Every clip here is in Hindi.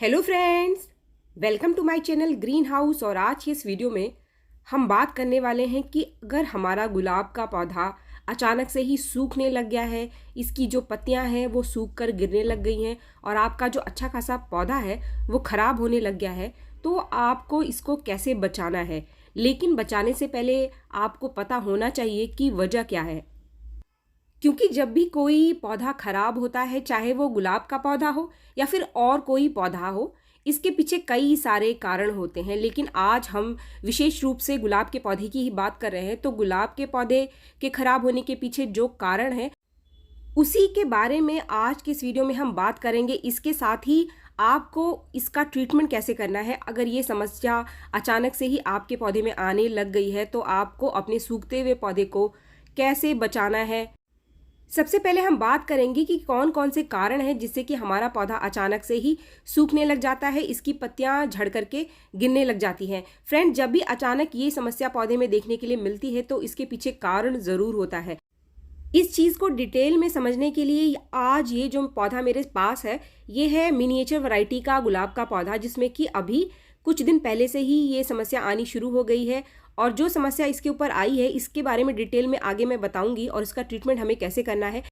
Hello friends, welcome to my channel green house. और आज की इस वीडियो में हम बात करने वाले हैं कि अगर हमारा गुलाब का पौधा अचानक से ही सूखने लग गया है, इसकी जो पत्तियां हैं वो सूख कर गिरने लग गई हैं और आपका जो अच्छा खासा पौधा है वो ख़राब होने लग गया है, तो आपको इसको कैसे बचाना है। लेकिन बचाने से पहले आपको पता होना चाहिए कि वजह क्या है। क्योंकि जब भी कोई पौधा खराब होता है, चाहे वो गुलाब का पौधा हो या फिर और कोई पौधा हो, इसके पीछे कई सारे कारण होते हैं। लेकिन आज हम विशेष रूप से गुलाब के पौधे की ही बात कर रहे हैं, तो गुलाब के पौधे के खराब होने के पीछे जो कारण है उसी के बारे में आज के इस वीडियो में हम बात करेंगे। इसके साथ ही आपको इसका ट्रीटमेंट कैसे करना है। अगर ये समस्या अचानक से ही आपके पौधे में आने लग गई है तो आपको अपने सूखते हुए पौधे को कैसे बचाना है। सबसे पहले हम बात करेंगे कि कौन कौन से कारण हैं जिससे कि हमारा पौधा अचानक से ही सूखने लग जाता है, इसकी पत्तियां झड़ करके गिरने लग जाती हैं। फ्रेंड, जब भी अचानक ये समस्या पौधे में देखने के लिए मिलती है तो इसके पीछे कारण ज़रूर होता है। इस चीज़ को डिटेल में समझने के लिए आज ये जो पौधा मेरे पास है, ये है मिनिएचर वैरायटी का गुलाब का पौधा, जिसमें कि अभी कुछ दिन पहले से ही ये समस्या आनी शुरू हो गई है। और जो समस्या इसके ऊपर आई है इसके बारे में डिटेल में आगे मैं बताऊंगी और इसका ट्रीटमेंट हमें कैसे करना है।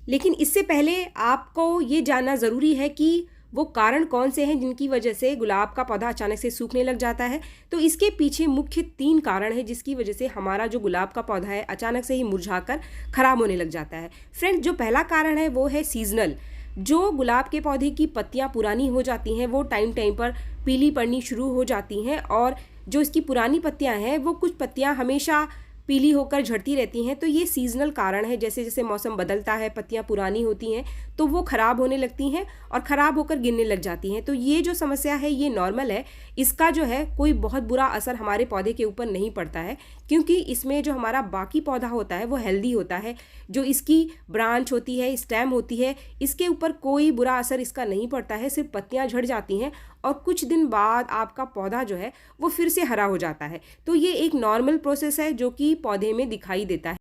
लेकिन इससे पहले आपको ये जानना ज़रूरी है कि वो कारण कौन से हैं जिनकी वजह से गुलाब का पौधा अचानक से सूखने लग जाता है। तो इसके पीछे मुख्य 3 कारण हैं जिसकी वजह से हमारा जो गुलाब का पौधा है अचानक से ही मुरझाकर ख़राब होने लग जाता है। फ्रेंड, जो पहला कारण है वो है सीजनल। जो गुलाब के पौधे की पत्तियां पुरानी हो जाती हैं वो टाइम टाइम पर पीली पड़नी शुरू हो जाती हैं, और जो इसकी पुरानी पत्तियां हैं वो कुछ पत्तियां हमेशा पीली होकर झड़ती रहती हैं। तो ये सीजनल कारण है। जैसे जैसे मौसम बदलता है पत्तियां पुरानी होती हैं तो वो ख़राब होने लगती हैं और ख़राब होकर गिरने लग जाती हैं। तो ये जो समस्या है ये नॉर्मल है। इसका जो है कोई बहुत बुरा असर हमारे पौधे के ऊपर नहीं पड़ता है, क्योंकि इसमें जो हमारा बाकी पौधा होता है वो हेल्दी होता है। जो इसकी ब्रांच होती है, स्टेम होती है, इसके ऊपर कोई बुरा असर इसका नहीं पड़ता है। सिर्फ पत्तियां झड़ जाती हैं और कुछ दिन बाद आपका पौधा जो है वो फिर से हरा हो जाता है। तो ये एक नॉर्मल प्रोसेस है जो कि पौधे में दिखाई देता है।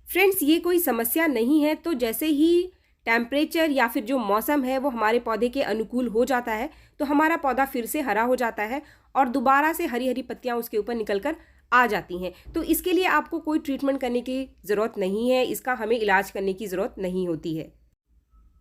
फ्रेंड्स, ये कोई समस्या नहीं है। तो जैसे ही टेम्परेचर या फिर जो मौसम है वो हमारे पौधे के अनुकूल हो जाता है तो हमारा पौधा फिर से हरा हो जाता है और दोबारा से हरी हरी पत्तियां उसके ऊपर निकल कर आ जाती हैं। तो इसके लिए आपको कोई ट्रीटमेंट करने की ज़रूरत नहीं है, इसका हमें इलाज करने की ज़रूरत नहीं होती है।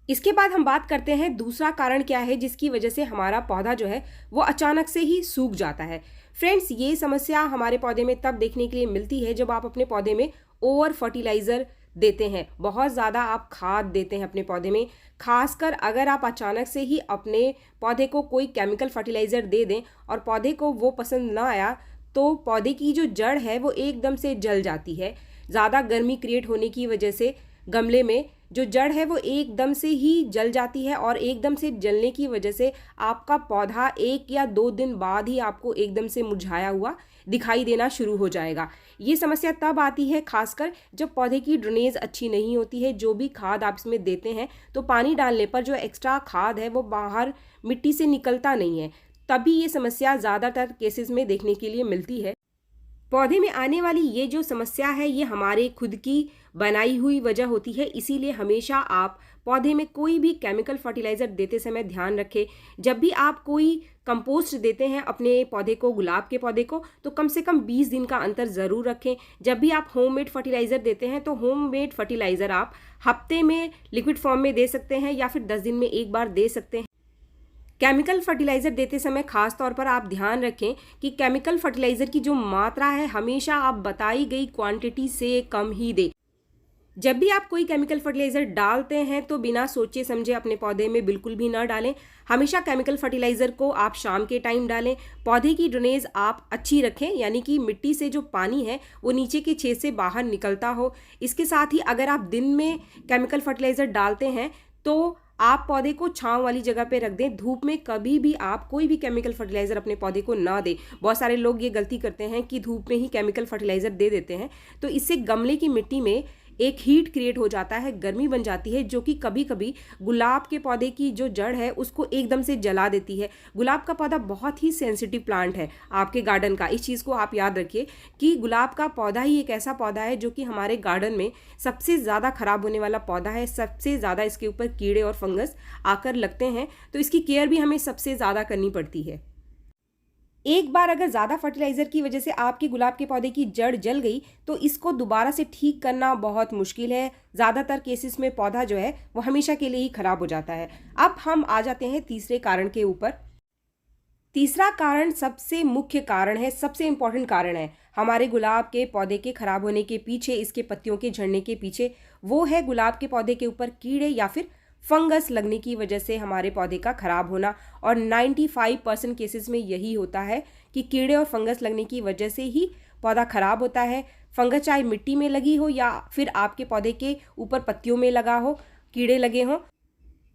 इसके बाद हम बात करते हैं दूसरा कारण क्या है जिसकी वजह से हमारा पौधा जो है वो अचानक से ही सूख जाता है। फ्रेंड्स, ये समस्या हमारे पौधे में तब देखने के लिए मिलती है जब आप अपने पौधे में ओवर फर्टिलाइज़र देते हैं, बहुत ज़्यादा आप खाद देते हैं अपने पौधे में। खासकर अगर आप अचानक से ही अपने पौधे को कोई केमिकल फर्टिलाइज़र दे दें और पौधे को वो पसंद ना आया तो पौधे की जो जड़ है वो एकदम से जल जाती है। ज़्यादा गर्मी क्रिएट होने की वजह से गमले में जो जड़ है वो एकदम से ही जल जाती है और एकदम से जलने की वजह से आपका पौधा 1 या 2 दिन बाद ही आपको एकदम से मुरझाया हुआ दिखाई देना शुरू हो जाएगा। ये समस्या तब आती है खासकर जब पौधे की ड्रेनेज अच्छी नहीं होती है। जो भी खाद आप इसमें देते हैं तो पानी डालने पर जो एक्स्ट्रा खाद है वो बाहर मिट्टी से निकलता नहीं है, तभी ये समस्या ज़्यादातर केसेस में देखने के लिए मिलती है। पौधे में आने वाली ये जो समस्या है ये हमारे खुद की बनाई हुई वजह होती है। इसीलिए हमेशा आप पौधे में कोई भी केमिकल फर्टिलाइज़र देते समय ध्यान रखें। जब भी आप कोई कंपोस्ट देते हैं अपने पौधे को, गुलाब के पौधे को, तो कम से कम 20 दिन का अंतर ज़रूर रखें। जब भी आप होममेड फर्टिलाइज़र देते हैं तो होममेड फर्टिलाइज़र आप हफ्ते में लिक्विड फॉर्म में दे सकते हैं या फिर 10 दिन में एक बार दे सकते हैं। केमिकल फर्टिलाइज़र देते समय खास तौर पर आप ध्यान रखें कि केमिकल फर्टिलाइज़र की जो मात्रा है हमेशा आप बताई गई क्वांटिटी से कम ही दें। जब भी आप कोई केमिकल फर्टिलाइज़र डालते हैं तो बिना सोचे समझे अपने पौधे में बिल्कुल भी ना डालें। हमेशा केमिकल फर्टिलाइज़र को आप शाम के टाइम डालें। पौधे की ड्रेनेज आप अच्छी रखें, यानी कि मिट्टी से जो पानी है वो नीचे के छेद से बाहर निकलता हो। इसके साथ ही अगर आप दिन में केमिकल फर्टिलाइज़र डालते हैं तो आप पौधे को छांव वाली जगह पे रख दें। धूप में कभी भी आप कोई भी केमिकल फर्टिलाइज़र अपने पौधे को ना दें। बहुत सारे लोग ये गलती करते हैं कि धूप में ही केमिकल फर्टिलाइज़र दे देते हैं, तो इससे गमले की मिट्टी में एक हीट क्रिएट हो जाता है, गर्मी बन जाती है, जो कि कभी कभी गुलाब के पौधे की जो जड़ है उसको एकदम से जला देती है। गुलाब का पौधा बहुत ही सेंसिटिव प्लांट है आपके गार्डन का, इस चीज़ को आप याद रखिए कि गुलाब का पौधा ही एक ऐसा पौधा है जो कि हमारे गार्डन में सबसे ज़्यादा खराब होने वाला पौधा है। सबसे ज़्यादा इसके ऊपर कीड़े और फंगस आकर लगते हैं, तो इसकी केयर भी हमें सबसे ज़्यादा करनी पड़ती है। एक बार अगर ज़्यादा फर्टिलाइज़र की वजह से आपके गुलाब के पौधे की जड़ जल गई तो इसको दोबारा से ठीक करना बहुत मुश्किल है। ज़्यादातर केसेस में पौधा जो है वो हमेशा के लिए ही खराब हो जाता है। अब हम आ जाते हैं तीसरे कारण के ऊपर। तीसरा कारण सबसे मुख्य कारण है, सबसे इम्पोर्टेंट कारण है हमारे गुलाब के पौधे के खराब होने के पीछे, इसके पत्तियों के झड़ने के पीछे। वो है गुलाब के पौधे के ऊपर कीड़े या फिर फंगस लगने की वजह से हमारे पौधे का खराब होना। और 95% केसेस में यही होता है कि कीड़े और फंगस लगने की वजह से ही पौधा खराब होता है। फंगस चाहे मिट्टी में लगी हो या फिर आपके पौधे के ऊपर पत्तियों में लगा हो, कीड़े लगे हों।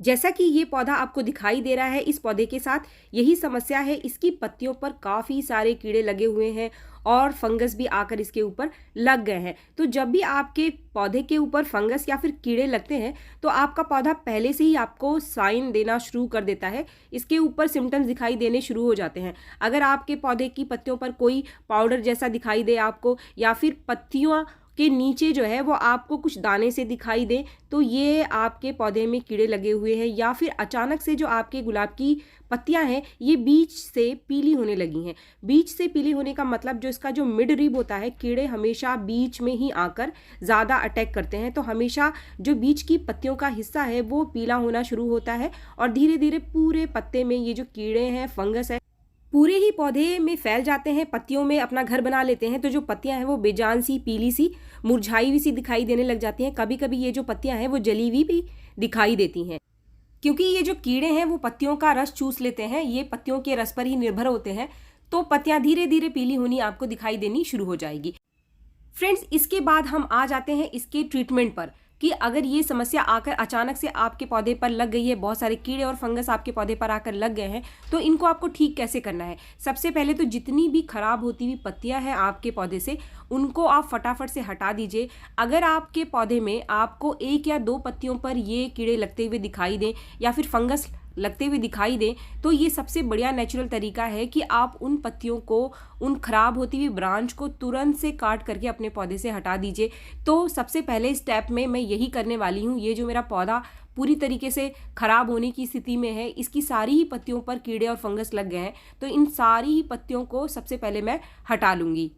जैसा कि ये पौधा आपको दिखाई दे रहा है, इस पौधे के साथ यही समस्या है। इसकी पत्तियों पर काफ़ी सारे कीड़े लगे हुए हैं और फंगस भी आकर इसके ऊपर लग गए हैं। तो जब भी आपके पौधे के ऊपर फंगस या फिर कीड़े लगते हैं तो आपका पौधा पहले से ही आपको साइन देना शुरू कर देता है, इसके ऊपर सिम्टम्स दिखाई देने शुरू हो जाते हैं। अगर आपके पौधे की पत्तियों पर कोई पाउडर जैसा दिखाई दे आपको, या फिर पत्तियों के नीचे जो है वो आपको कुछ दाने से दिखाई दे, तो ये आपके पौधे में कीड़े लगे हुए हैं। या फिर अचानक से जो आपके गुलाब की पत्तियां हैं ये बीच से पीली होने लगी हैं। बीच से पीली होने का मतलब जो इसका जो मिड रिब होता है, कीड़े हमेशा बीच में ही आकर ज़्यादा अटैक करते हैं, तो हमेशा जो बीच की पत्तियों का हिस्सा है वो पीला होना शुरू होता है और धीरे धीरे पूरे पत्ते में ये जो कीड़े हैं, फंगस है, पूरे ही पौधे में फैल जाते हैं, पत्तियों में अपना घर बना लेते हैं। तो जो पत्तियां हैं वो बेजान सी, पीली सी, मुरझाई हुई सी दिखाई देने लग जाती हैं। कभी कभी ये जो पत्तियां हैं वो जली हुई भी दिखाई देती हैं, क्योंकि ये जो कीड़े हैं वो पत्तियों का रस चूस लेते हैं, ये पत्तियों के रस पर ही निर्भर होते हैं। तो पत्तियां धीरे धीरे पीली होनी आपको दिखाई देनी शुरू हो जाएगी। फ्रेंड्स, इसके बाद हम आ जाते हैं इसके ट्रीटमेंट पर कि अगर ये समस्या आकर अचानक से आपके पौधे पर लग गई है, बहुत सारे कीड़े और फंगस आपके पौधे पर आकर लग गए हैं, तो इनको आपको ठीक कैसे करना है। सबसे पहले तो जितनी भी खराब होती हुई पत्तियां हैं आपके पौधे से, उनको आप फटाफट से हटा दीजिए। अगर आपके पौधे में आपको 1 या 2 पत्तियों पर ये कीड़े लगते हुए दिखाई दें या फिर फंगस लगते हुए दिखाई दें, तो ये सबसे बढ़िया नेचुरल तरीका है कि आप उन पत्तियों को, उन खराब होती हुई ब्रांच को तुरंत से काट करके अपने पौधे से हटा दीजिए। तो सबसे पहले स्टेप में मैं यही करने वाली हूँ। ये जो मेरा पौधा पूरी तरीके से खराब होने की स्थिति में है, इसकी सारी ही पत्तियों पर कीड़े और फंगस लग गए हैं, तो इन सारी ही पत्तियों को सबसे पहले मैं हटा लूँगी।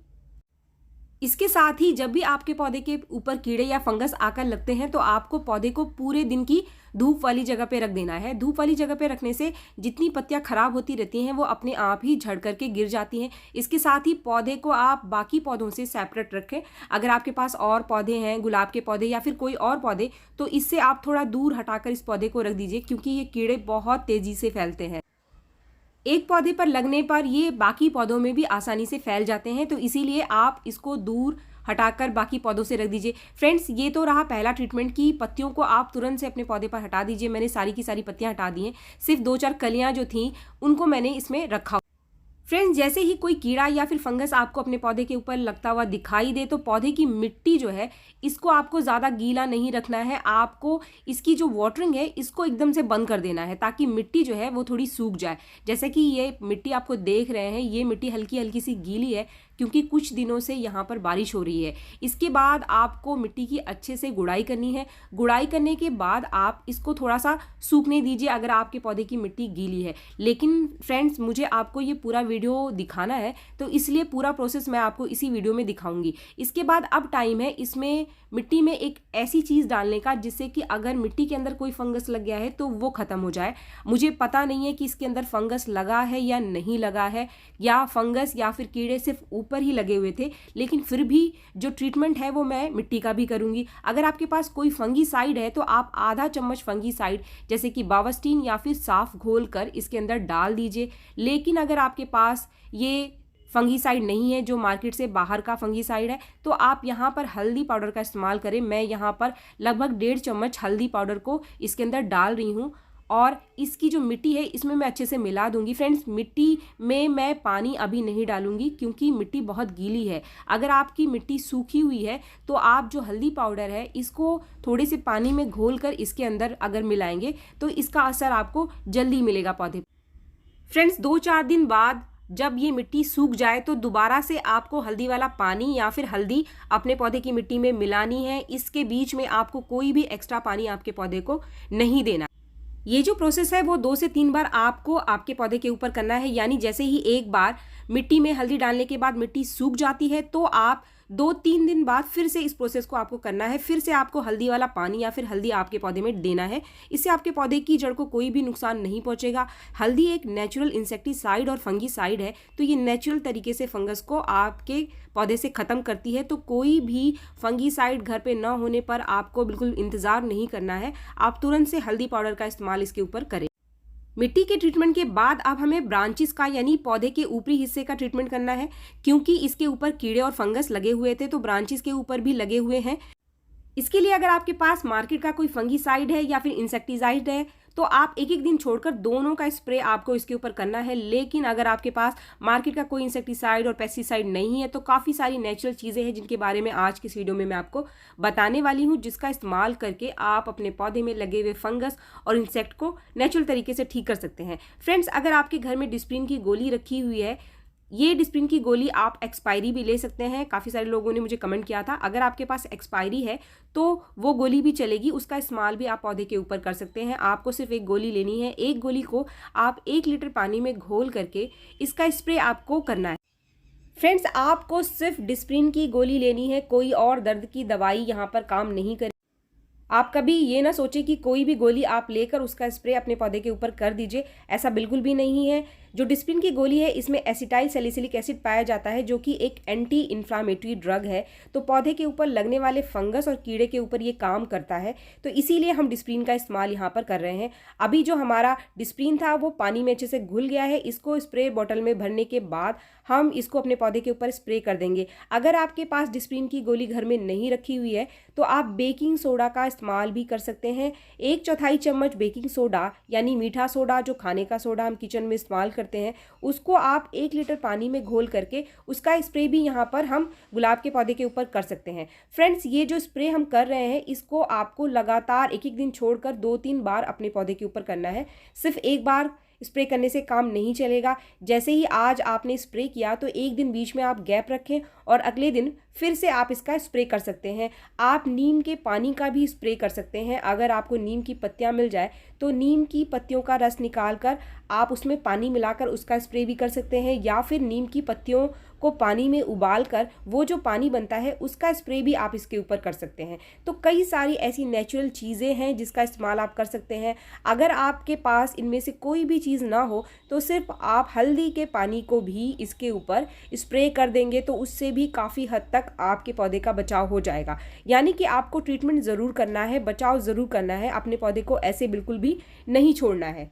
इसके साथ ही जब भी आपके पौधे के ऊपर कीड़े या फंगस आकर लगते हैं तो आपको पौधे को पूरे दिन की धूप वाली जगह पे रख देना है। धूप वाली जगह पे रखने से जितनी पत्तियां खराब होती रहती हैं वो अपने आप ही झड़ करके गिर जाती हैं। इसके साथ ही पौधे को आप बाकी पौधों से सेपरेट रखें। अगर आपके पास और पौधे हैं, गुलाब के पौधे या फिर कोई और पौधे, तो इससे आप थोड़ा दूर हटाकर इस पौधे को रख दीजिए, क्योंकि ये कीड़े बहुत तेज़ी से फैलते हैं। एक पौधे पर लगने पर ये बाकी पौधों में भी आसानी से फैल जाते हैं, तो इसीलिए आप इसको दूर हटाकर बाकी पौधों से रख दीजिए। फ्रेंड्स, ये तो रहा पहला ट्रीटमेंट कि पत्तियों को आप तुरंत से अपने पौधे पर हटा दीजिए। मैंने सारी की सारी पत्तियां हटा दी हैं, सिर्फ 2-4 कलियां जो थीं उनको मैंने इसमें रखा। फ्रेंड्स, जैसे ही कोई कीड़ा या फिर फंगस आपको अपने पौधे के ऊपर लगता हुआ दिखाई दे, तो पौधे की मिट्टी जो है इसको आपको ज़्यादा गीला नहीं रखना है। आपको इसकी जो वाटरिंग है इसको एकदम से बंद कर देना है, ताकि मिट्टी जो है वो थोड़ी सूख जाए। जैसे कि ये मिट्टी आपको देख रहे हैं, ये मिट्टी हल्की हल्की सी गीली है, क्योंकि कुछ दिनों से यहाँ पर बारिश हो रही है। इसके बाद आपको मिट्टी की अच्छे से गुड़ाई करनी है। गुड़ाई करने के बाद आप इसको थोड़ा सा सूखने दीजिए अगर आपके पौधे की मिट्टी गीली है। लेकिन फ्रेंड्स, मुझे आपको ये पूरा वीडियो दिखाना है, तो इसलिए पूरा प्रोसेस मैं आपको इसी वीडियो में दिखाऊंगी। इसके बाद अब टाइम है इसमें मिट्टी में एक ऐसी चीज़ डालने का जिससे कि अगर मिट्टी के अंदर कोई फंगस लग गया है तो वो ख़त्म हो जाए। मुझे पता नहीं है कि इसके अंदर फंगस लगा है या नहीं लगा है, या फंगस या फिर कीड़े सिर्फ ऊपर ही लगे हुए थे, लेकिन फिर भी जो ट्रीटमेंट है वो मैं मिट्टी का भी करूंगी। अगर आपके पास कोई फंगीसाइड है तो आप आधा चम्मच फंगीसाइड जैसे कि बावस्टीन या फिर साफ घोल कर इसके अंदर डाल दीजिए। लेकिन अगर आपके पास ये फंगीसाइड नहीं है, जो मार्केट से बाहर का फंगीसाइड है, तो आप यहाँ पर हल्दी पाउडर का इस्तेमाल करें। मैं यहाँ पर लगभग 1.5 चम्मच हल्दी पाउडर को इसके अंदर डाल रही हूँ और इसकी जो मिट्टी है इसमें मैं अच्छे से मिला दूंगी। फ्रेंड्स, मिट्टी में मैं पानी अभी नहीं डालूंगी क्योंकि मिट्टी बहुत गीली है। अगर आपकी मिट्टी सूखी हुई है तो आप जो हल्दी पाउडर है इसको थोड़े से पानी में घोल कर इसके अंदर अगर मिलाएंगे तो इसका असर आपको जल्दी मिलेगा पौधे। फ्रेंड्स, 2-4 दिन बाद जब ये मिट्टी सूख जाए तो दोबारा से आपको हल्दी वाला पानी या फिर हल्दी अपने पौधे की मिट्टी में मिलानी है। इसके बीच में आपको कोई भी एक्स्ट्रा पानी आपके पौधे को नहीं देना। ये जो प्रोसेस है वो 2 से 3 बार आपको आपके पौधे के ऊपर करना है। यानी जैसे ही एक बार मिट्टी में हल्दी डालने के बाद मिट्टी सूख जाती है तो आप 2-3 दिन बाद फिर से इस प्रोसेस को आपको करना है। फिर से आपको हल्दी वाला पानी या फिर हल्दी आपके पौधे में देना है। इससे आपके पौधे की जड़ को कोई भी नुकसान नहीं पहुंचेगा। हल्दी एक नेचुरल इंसेक्टिसाइड और फंगीसाइड है, तो ये नेचुरल तरीके से फंगस को आपके पौधे से ख़त्म करती है। तो कोई भी फंगीसाइड घर पे ना होने पर आपको बिल्कुल इंतज़ार नहीं करना है, आप तुरंत से हल्दी पाउडर का इस्तेमाल इसके ऊपर करें। मिट्टी के ट्रीटमेंट के बाद अब हमें ब्रांचेस का यानी पौधे के ऊपरी हिस्से का ट्रीटमेंट करना है, क्योंकि इसके ऊपर कीड़े और फंगस लगे हुए थे तो ब्रांचेस के ऊपर भी लगे हुए हैं। इसके लिए अगर आपके पास मार्केट का कोई फंगीसाइड है या फिर इंसेक्टिसाइड है तो आप एक एक दिन छोड़कर दोनों का स्प्रे आपको इसके ऊपर करना है। लेकिन अगर आपके पास मार्केट का कोई इंसेक्टिसाइड और पेस्टिसाइड नहीं है तो काफ़ी सारी नेचुरल चीज़ें हैं जिनके बारे में आज की इस वीडियो में मैं आपको बताने वाली हूँ, जिसका इस्तेमाल करके आप अपने पौधे में लगे हुए फंगस और इंसेक्ट को नेचुरल तरीके से ठीक कर सकते हैं। फ्रेंड्स, अगर आपके घर में डिस्प्रिन की गोली रखी हुई है, ये डिस्प्रिन की गोली आप एक्सपायरी भी ले सकते हैं। काफ़ी सारे लोगों ने मुझे कमेंट किया था, अगर आपके पास एक्सपायरी है तो वो गोली भी चलेगी, उसका इस्तेमाल भी आप पौधे के ऊपर कर सकते हैं। आपको सिर्फ एक गोली लेनी है, एक गोली को आप 1 लीटर पानी में घोल करके इसका स्प्रे आपको करना है। फ्रेंड्स, आपको सिर्फ डिस्प्रिन की गोली लेनी है, कोई और दर्द की दवाई यहाँ पर काम नहीं करेगी। आप कभी ये ना सोचें कि कोई भी गोली आप लेकर उसका स्प्रे अपने पौधे के ऊपर कर दीजिए, ऐसा बिल्कुल भी नहीं है। जो डिस्प्रिन की गोली है इसमें एसिटाइल सैलिसिलिक एसिड पाया जाता है, जो कि एक एंटी इन्फ्लामेटरी ड्रग है। तो पौधे के ऊपर लगने वाले फंगस और कीड़े के ऊपर ये काम करता है, तो इसीलिए हम डिस्प्रिन का इस्तेमाल यहाँ पर कर रहे हैं। अभी जो हमारा डिस्प्रिन था वो पानी में अच्छे से घुल गया है। इसको स्प्रे बॉटल में भरने के बाद हम इसको अपने पौधे के ऊपर स्प्रे कर देंगे। अगर आपके पास डिस्प्रिन की गोली घर में नहीं रखी हुई है तो आप बेकिंग सोडा का इस्तेमाल भी कर सकते हैं। 1/4 चम्मच बेकिंग सोडा यानी मीठा सोडा, जो खाने का सोडा हम किचन में इस्तेमाल करते हैं, उसको आप 1 लीटर पानी में घोल करके उसका स्प्रे भी यहाँ पर हम गुलाब के पौधे के ऊपर कर सकते हैं। फ्रेंड्स, ये जो स्प्रे हम कर रहे हैं इसको आपको लगातार एक एक दिन छोड़कर 2-3 बार अपने पौधे के ऊपर करना है। सिर्फ एक बार स्प्रे करने से काम नहीं चलेगा। जैसे ही आज आपने स्प्रे किया तो एक दिन बीच में आप गैप रखें और अगले दिन फिर से आप इसका स्प्रे कर सकते हैं। आप नीम के पानी का भी स्प्रे कर सकते हैं। अगर आपको नीम की पत्तियां मिल जाए तो नीम की पत्तियों का रस निकाल कर आप उसमें पानी मिलाकर उसका स्प्रे भी कर सकते हैं, या फिर नीम की पत्तियों को पानी में उबाल कर वो जो पानी बनता है उसका स्प्रे भी आप इसके ऊपर कर सकते हैं। तो कई सारी ऐसी नेचुरल चीज़ें हैं जिसका इस्तेमाल आप कर सकते हैं। अगर आपके पास इनमें से कोई भी चीज़ ना हो तो सिर्फ आप हल्दी के पानी को भी इसके ऊपर स्प्रे कर देंगे तो उससे भी काफ़ी हद तक आपके पौधे का बचाव हो जाएगा। यानी कि आपको ट्रीटमेंट ज़रूर करना है, बचाव ज़रूर करना है, अपने पौधे को ऐसे बिल्कुल भी नहीं छोड़ना है।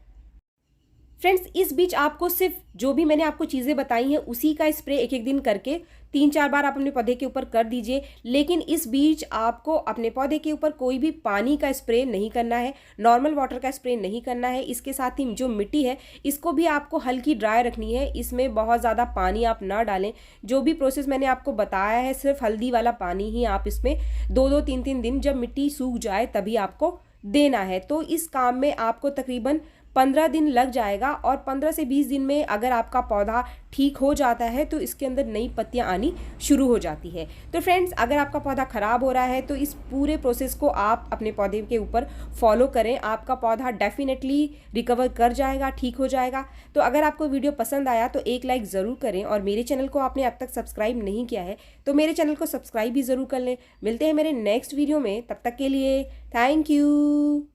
फ्रेंड्स, इस बीच आपको सिर्फ जो भी मैंने आपको चीज़ें बताई हैं उसी का स्प्रे एक एक दिन करके 3-4 बार आप अपने पौधे के ऊपर कर दीजिए। लेकिन इस बीच आपको अपने पौधे के ऊपर कोई भी पानी का स्प्रे नहीं करना है, नॉर्मल वाटर का स्प्रे नहीं करना है। इसके साथ ही जो मिट्टी है इसको भी आपको हल्की ड्राई रखनी है, इसमें बहुत ज़्यादा पानी आप ना डालें। जो भी प्रोसेस मैंने आपको बताया है सिर्फ हल्दी वाला पानी ही आप इसमें 2-2, 3-3 दिन जब मिट्टी सूख जाए तभी आपको देना है। तो इस काम में आपको तकरीबन 15 दिन लग जाएगा और 15 से 20 दिन में अगर आपका पौधा ठीक हो जाता है तो इसके अंदर नई पत्तियां आनी शुरू हो जाती है। तो फ्रेंड्स, अगर आपका पौधा ख़राब हो रहा है तो इस पूरे प्रोसेस को आप अपने पौधे के ऊपर फॉलो करें, आपका पौधा डेफिनेटली रिकवर कर जाएगा, ठीक हो जाएगा। तो अगर आपको वीडियो पसंद आया तो एक लाइक ज़रूर करें, और मेरे चैनल को आपने अब तक सब्सक्राइब नहीं किया है तो मेरे चैनल को सब्सक्राइब भी ज़रूर कर लें। मिलते हैं मेरे नेक्स्ट वीडियो में, तब तक के लिए थैंक यू।